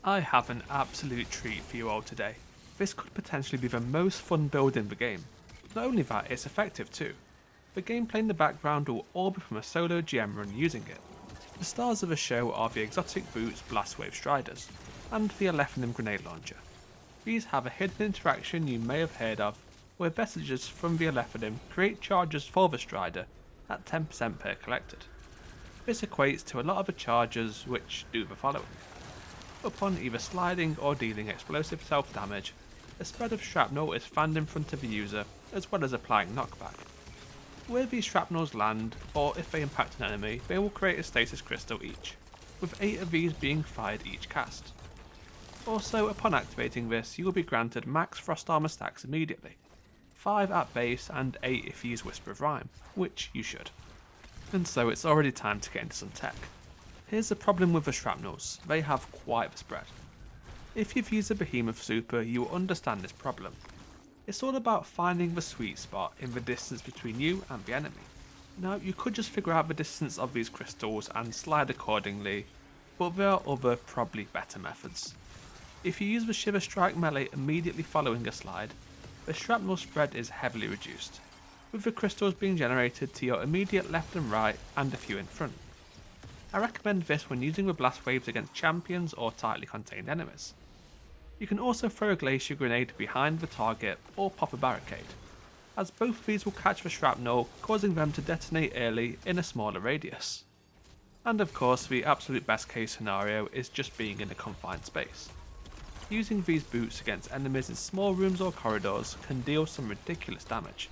I have an absolute treat for you all today. This could potentially be the most fun build in the game. Not only that, it's effective too. The gameplay in the background will all be from a solo GM run using it. The stars of the show are the exotic boots Blastwave Striders, and the Alethonym grenade launcher. These have a hidden interaction you may have heard of, where messages from the Alethonym create charges for the Strider at 10% per collected. This equates to a lot of the charges which do the following. Upon either sliding or dealing explosive self-damage, a spread of shrapnel is fanned in front of the user, as well as applying knockback. Where these shrapnels land, or if they impact an enemy, they will create a stasis crystal each, with 8 of these being fired each cast. Also, upon activating this, you will be granted max frost armour stacks immediately, 5 at base and 8 if you use Whisper of Rhyme, which you should. And so it's already time to get into some tech. Here's the problem with the shrapnels, they have quite the spread. If you've used a Behemoth Super, you will understand this problem. It's all about finding the sweet spot in the distance between you and the enemy. Now, you could just figure out the distance of these crystals and slide accordingly, but there are other, probably better methods. If you use the Shiver Strike melee immediately following a slide, the shrapnel spread is heavily reduced, with the crystals being generated to your immediate left and right and a few in front. I recommend this when using the blast waves against champions or tightly contained enemies. You can also throw a glacier grenade behind the target or pop a barricade, as both of these will catch the shrapnel, causing them to detonate early in a smaller radius. And of course, the absolute best case scenario is just being in a confined space. Using these boots against enemies in small rooms or corridors can deal some ridiculous damage,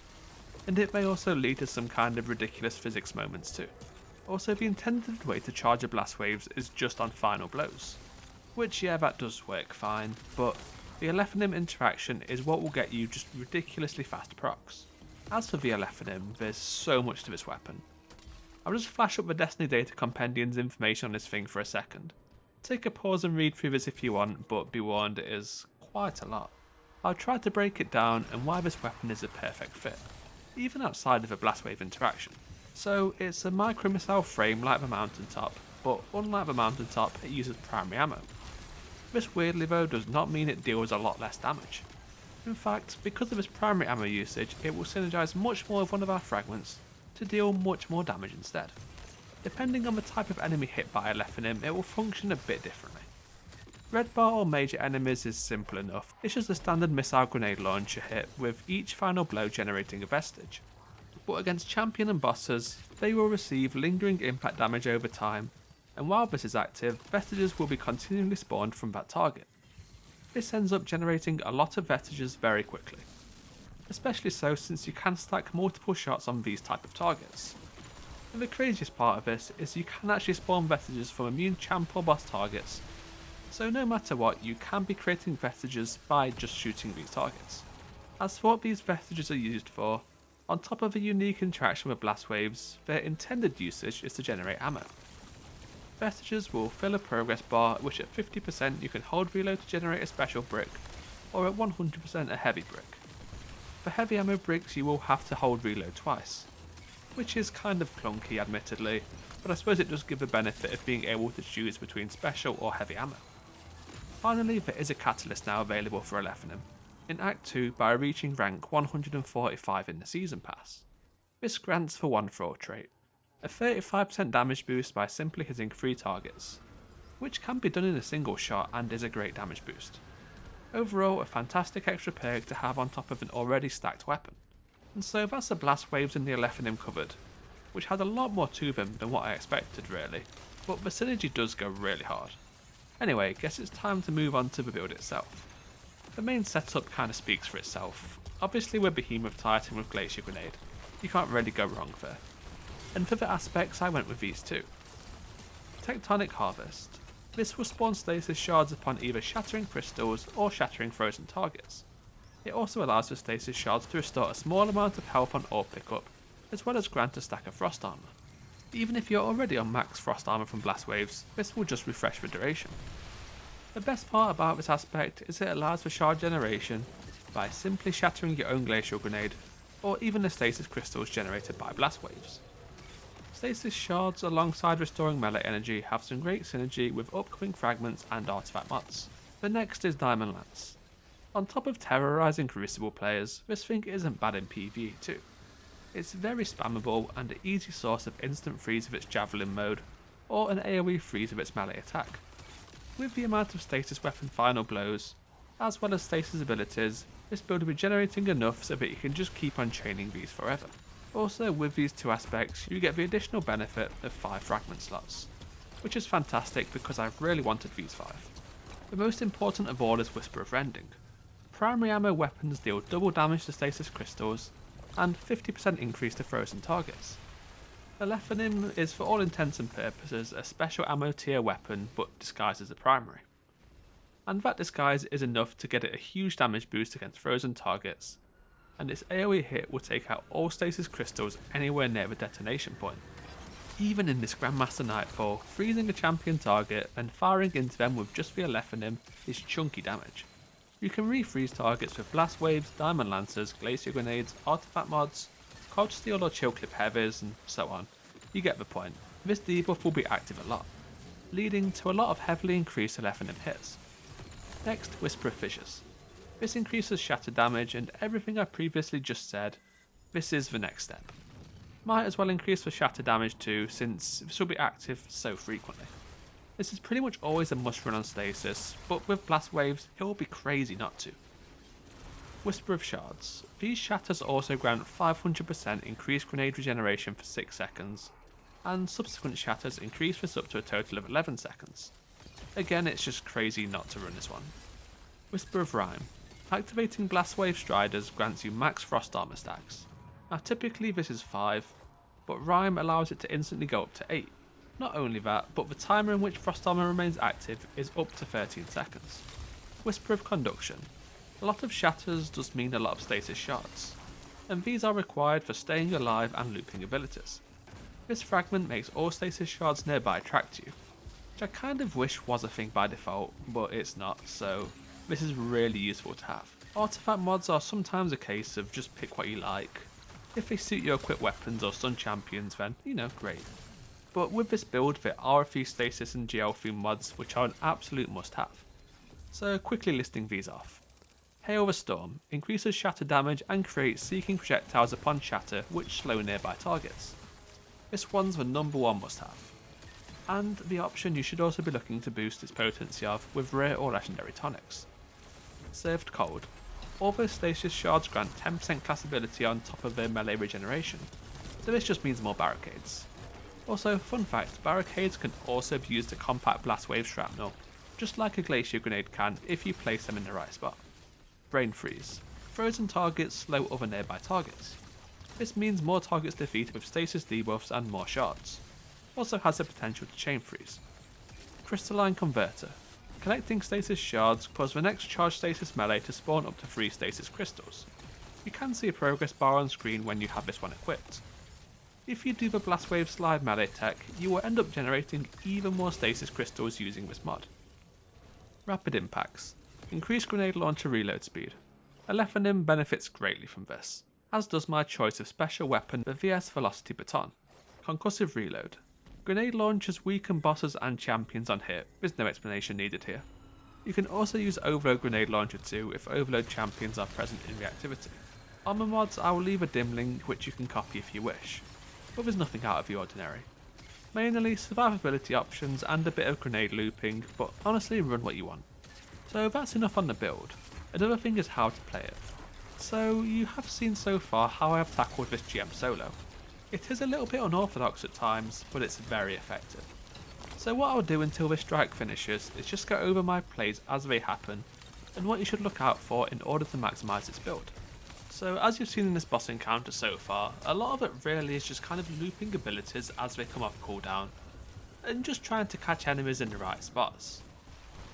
and it may also lead to some kind of ridiculous physics moments too. Also, the intended way to charge a blast waves is just on final blows, which yeah, that does work fine, but the Alethonym interaction is what will get you just ridiculously fast procs. As for the Alethonym, there's so much to this weapon. I'll just flash up the Destiny Data Compendium's information on this thing for a second. Take a pause and read through this if you want, but be warned, it is quite a lot. I'll try to break it down and why this weapon is a perfect fit, even outside of the Blastwave interaction. So it's a micro missile frame like the Mountaintop, but unlike the Mountaintop, it uses primary ammo. This weirdly though does not mean it deals a lot less damage. In fact, because of its primary ammo usage, it will synergize much more with one of our fragments to deal much more damage instead. Depending on the type of enemy hit by Alethonym, it will function a bit differently. Red bar or major enemies is simple enough, it's just a standard missile grenade launcher hit with each final blow generating a vestige. But against champion and bosses, they will receive lingering impact damage over time, and while this is active, vestiges will be continually spawned from that target. This ends up generating a lot of vestiges very quickly, especially so since you can stack multiple shots on these type of targets. And the craziest part of this is you can actually spawn vestiges from immune champ or boss targets, so no matter what, you can be creating vestiges by just shooting these targets. As for what these vestiges are used for, on top of a unique interaction with blast waves, their intended usage is to generate ammo. Vestiges will fill a progress bar, which at 50% you can hold reload to generate a special brick, or at 100% a heavy brick. For heavy ammo bricks you will have to hold reload twice, which is kind of clunky admittedly, but I suppose it does give the benefit of being able to choose between special or heavy ammo. Finally, there is a catalyst now available for Alethonym, in Act 2 by reaching rank 145 in the Season Pass. This grants the One Throw trait, a 35% damage boost by simply hitting 3 targets, which can be done in a single shot and is a great damage boost. Overall, a fantastic extra perk to have on top of an already stacked weapon. And so that's the blast waves in the Alethonym covered, which had a lot more to them than what I expected really, but the synergy does go really hard. Anyway, guess it's time to move on to the build itself. The main setup kinda speaks for itself. Obviously we're Behemoth Titan with Glacier Grenade, you can't really go wrong there. And for the aspects I went with these two. Tectonic Harvest. This will spawn stasis shards upon either shattering crystals or shattering frozen targets. It also allows the stasis shards to restore a small amount of health on ore pickup, as well as grant a stack of frost armour. Even if you're already on max frost armour from blast waves, this will just refresh the duration. The best part about this aspect is it allows for shard generation by simply shattering your own glacial grenade, or even the stasis crystals generated by blast waves. Stasis shards alongside restoring melee energy have some great synergy with upcoming fragments and artifact mods. The next is Diamond Lance. On top of terrorising Crucible players, this thing isn't bad in PvE too. It's very spammable and an easy source of instant freeze with its javelin mode, or an AoE freeze with its melee attack. With the amount of stasis weapon final blows, as well as stasis abilities, this build will be generating enough so that you can just keep on chaining these forever. Also, with these two aspects, you get the additional benefit of 5 fragment slots, which is fantastic because I really wanted these 5. The most important of all is Whisper of Rending. Primary ammo weapons deal double damage to stasis crystals, and 50% increase to frozen targets. Alethonym is for all intents and purposes a special ammo tier weapon but disguised as a primary. And that disguise is enough to get it a huge damage boost against frozen targets, and its AoE hit will take out all stasis crystals anywhere near the detonation point. Even in this Grandmaster Nightfall, freezing a champion target and firing into them with just the Alethonym is chunky damage. You can refreeze targets with Blast Waves, Diamond Lancers, Glacier Grenades, Artifact mods, Cold Steel or Chill Clip Heavies, and so on. You get the point. This debuff will be active a lot, leading to a lot of heavily increased Alethonym hits. Next, Whisper of Fissures. This increases shatter damage and everything I previously just said, this is the next step. Might as well increase the shatter damage too, since this will be active so frequently. This is pretty much always a must run on Stasis, but with Blast Waves it will be crazy not to. Whisper of Shards. These shatters also grant 500% increased grenade regeneration for 6 seconds, and subsequent shatters increase this up to a total of 11 seconds. Again, it's just crazy not to run this one. Whisper of Rime. Activating Blastwave Striders grants you max frost armour stacks. Now typically this is 5, but Rime allows it to instantly go up to 8. Not only that, but the timer in which frost armour remains active is up to 13 seconds. Whisper of Conduction. A lot of shatters does mean a lot of stasis shards, and these are required for staying alive and looping abilities. This fragment makes all stasis shards nearby attract you, which I kind of wish was a thing by default, but it's not, so this is really useful to have. Artifact mods are sometimes a case of just pick what you like. If they suit your equipped weapons or stun champions, then, great. But with this build there are a few stasis and GL theme mods which are an absolute must have. So quickly listing these off. Hail the Storm increases shatter damage and creates seeking projectiles upon shatter which slow nearby targets. This one's the number one must have. And the option you should also be looking to boost its potency of with rare or legendary tonics. Served Cold. Although stasis shards grant 10% class ability on top of their melee regeneration, so this just means more barricades. Also, fun fact, barricades can also be used to combat Blast Wave Shrapnel, just like a Glacier Grenade can if you place them in the right spot. Brain Freeze. Frozen targets slow other nearby targets. This means more targets defeated with stasis debuffs and more shards. Also has the potential to chain freeze. Crystalline Converter. Collecting stasis shards cause the next charged stasis melee to spawn up to 3 stasis crystals. You can see a progress bar on screen when you have this one equipped. If you do the Blastwave Slide melee tech, you will end up generating even more stasis crystals using this mod. Rapid Impacts. Increased grenade launcher reload speed. Alethonym benefits greatly from this, as does my choice of special weapon, the VS Velocity Baton. Concussive Reload. Grenade launchers weaken bosses and champions on hit, there's no explanation needed here. You can also use Overload Grenade Launcher too if Overload champions are present in the activity. Armour mods I will leave a dim link which you can copy if you wish, but there's nothing out of the ordinary. Mainly survivability options and a bit of grenade looping, but honestly run what you want. So that's enough on the build. Another thing is how to play it. So you have seen so far how I have tackled this GM solo. It is a little bit unorthodox at times, but it's very effective. So what I'll do until this strike finishes is just go over my plays as they happen, and what you should look out for in order to maximise its build. So as you've seen in this boss encounter so far, a lot of it really is just kind of looping abilities as they come off cooldown, and just trying to catch enemies in the right spots.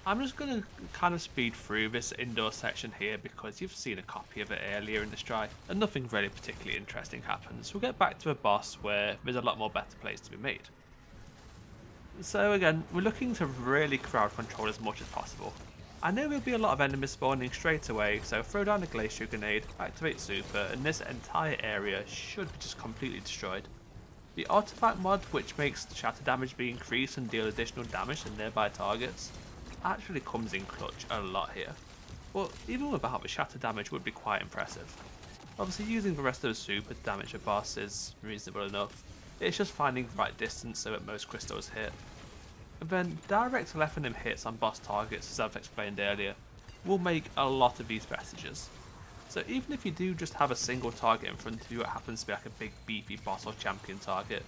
I'm just going to kind of speed through this indoor section here because you've seen a copy of it earlier in the strike and nothing really particularly interesting happens. We'll get back to a boss where there's a lot more better plays to be made. So again, we're looking to really crowd control as much as possible. I know there'll be a lot of enemies spawning straight away, so throw down a Glacier Grenade, activate Super, and this entire area should be just completely destroyed. The artifact mod, which makes the shatter damage be increased and deal additional damage to nearby targets, actually comes in clutch a lot here. But even without the shatter damage would be quite impressive. Obviously using the rest of the super to damage a boss is reasonable enough, it's just finding the right distance so that most crystals hit. And then direct Alethonym hits on boss targets, as I've explained earlier, will make a lot of these messages. So even if you do just have a single target in front of you that happens to be like a big beefy boss or champion target,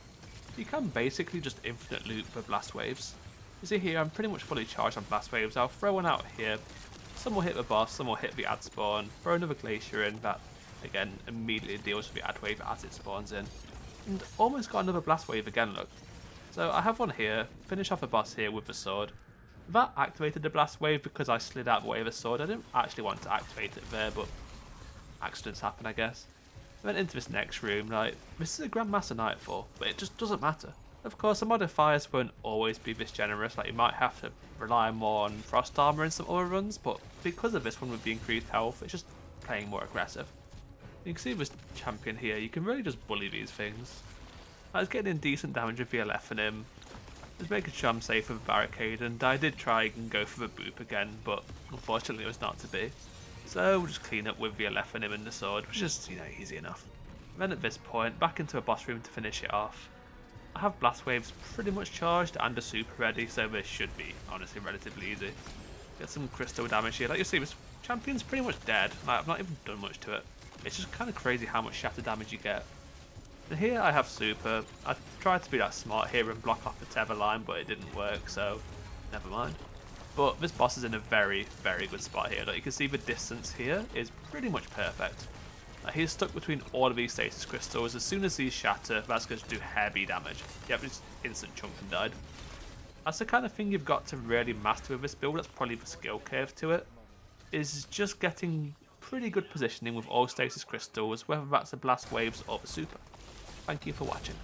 you can basically just infinite loop with blast waves. You see here I'm pretty much fully charged on blast waves. I'll throw one out here, some will hit the boss, some will hit the ad spawn, throw another glacier in that again immediately deals with the ad wave as it spawns in, and almost got another blast wave again, look. So I have one here, finish off a boss here with the sword. That activated the blast wave because I slid out the way of the sword. I didn't actually want to activate it there, but accidents happen, I guess. I went into this next room, like, this is a Grandmaster Nightfall, but it just doesn't matter. Of course, the modifiers won't always be this generous, like you might have to rely more on Frost Armour in some other runs, but because of this one with the increased health, it's just playing more aggressive. You can see this champion here, you can really just bully these things. I was getting in decent damage with the Alethonym, just making sure I'm safe with the barricade, and I did try and go for the boop again, but unfortunately it was not to be. So we'll just clean up with the Alethonym and the sword, which is, easy enough. Then at this point, back into a boss room to finish it off. I have blast waves pretty much charged and a super ready, so this should be, honestly, relatively easy. Get some crystal damage here. Like you see, this champion's pretty much dead. Like, I've not even done much to it. It's just kind of crazy how much shatter damage you get. And here I have super. I tried to be that smart here and block off the tether line, but it didn't work, so never mind. But this boss is in a very, very good spot here. Like you can see the distance here is pretty much perfect. He's stuck between all of these stasis crystals. As soon as these shatter, that's going to do heavy damage. Yep, just instant chunk and died. That's the kind of thing you've got to really master with this build. That's probably the skill curve to it. Is just getting pretty good positioning with all stasis crystals, whether that's the blast waves or the super. Thank you for watching.